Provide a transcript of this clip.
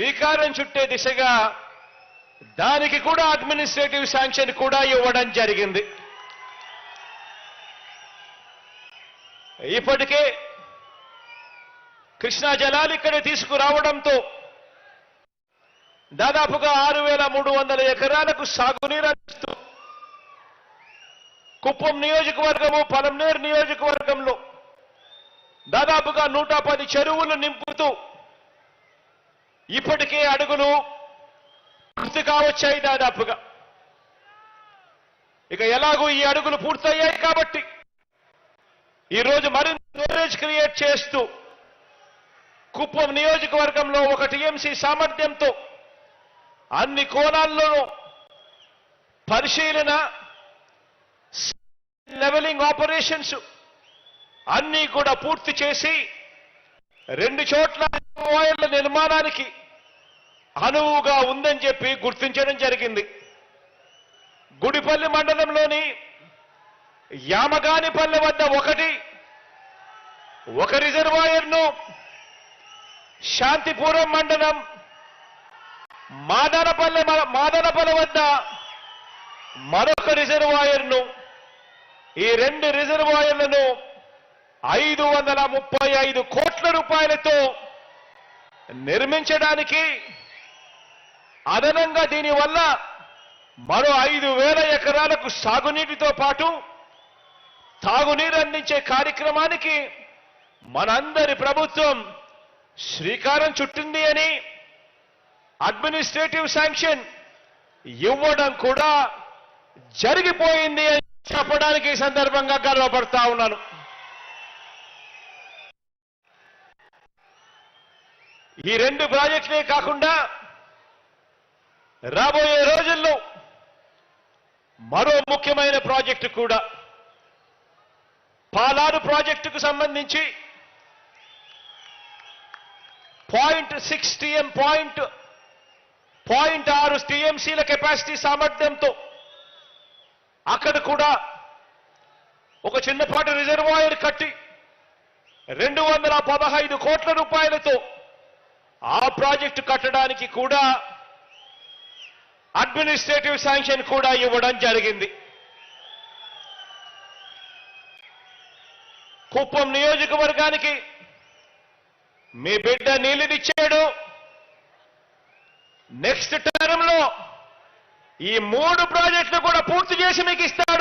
శ్రీకారం చుట్టే దిశగా దానికి కూడా అడ్మినిస్ట్రేటివ్ శాంక్షన్ కూడా ఇవ్వడం జరిగింది. ఇప్పటికే కృష్ణా జలాలు ఇక్కడ తీసుకురావడంతో దాదాపుగా 6,300 ఎకరాలకు సాగునీరు అందిస్తూ కుప్పం నియోజకవర్గము, పలమనేరు నియోజకవర్గంలో దాదాపుగా 110 చెరువులు నింపుతూ ఇప్పటికే అడుగులు పూర్తి కావచ్చాయి. దాదాపుగా ఇక ఎలాగూ ఈ అడుగులు పూర్తయ్యాయి కాబట్టి ఈరోజు మరింత స్టోరేజ్ క్రియేట్ చేస్తూ కుప్పం నియోజకవర్గంలో 1 టీఎంసీ సామర్థ్యంతో అన్ని కోణాల్లోనూ పరిశీలన, లెవెలింగ్ ఆపరేషన్స్ అన్నీ కూడా పూర్తి చేసి 2 చోట్ల రిజర్వాయర్ల నిర్మాణానికి అనువుగా ఉందని చెప్పి గుర్తించడం జరిగింది. గుడిపల్లి మండలంలోని యామగానిపల్లె వద్ద ఒక రిజర్వాయర్ను, శాంతిపురం మండలం మాదనపల్లె వద్ద మరొక రిజర్వాయర్ను, ఈ 2 రిజర్వాయర్లను 535 కోట్ల రూపాయలతో నిర్మించడానికి, అదనంగా దీనివల్ల మరో 5,000 ఎకరాలకు సాగునీటితో పాటు తాగునీరు అందించే కార్యక్రమానికి మనందరి ప్రభుత్వం శ్రీకారం చుట్టింది అని అడ్మినిస్ట్రేటివ్ శాంక్షన్ ఇవ్వడం కూడా జరిగిపోయింది అని చెప్పడానికి ఈ సందర్భంగా గర్వపడతా ఉన్నాను. ఈ 2 ప్రాజెక్టులే కాకుండా రాబోయే రోజుల్లో మరో ముఖ్యమైన ప్రాజెక్టు కూడా పాలారు ప్రాజెక్టుకు సంబంధించి 0.6 టీఎంసీల కెపాసిటీ సామర్థ్యంతో అక్కడ కూడా ఒక చిన్నపాటి రిజర్వాయర్ కట్టి 215 కోట్ల రూపాయలతో ఆ ప్రాజెక్టు కట్టడానికి కూడా అడ్మినిస్ట్రేటివ్ శాంక్షన్ కూడా ఇవ్వడం జరిగింది. కుప్పం నియోజకవర్గానికి మీ బిడ్డ నీళ్ళనిచ్చాడు. నెక్స్ట్ టర్మ్ లో ఈ 3 ప్రాజెక్టులు కూడా పూర్తి చేసి మీకు ఇస్తాడు.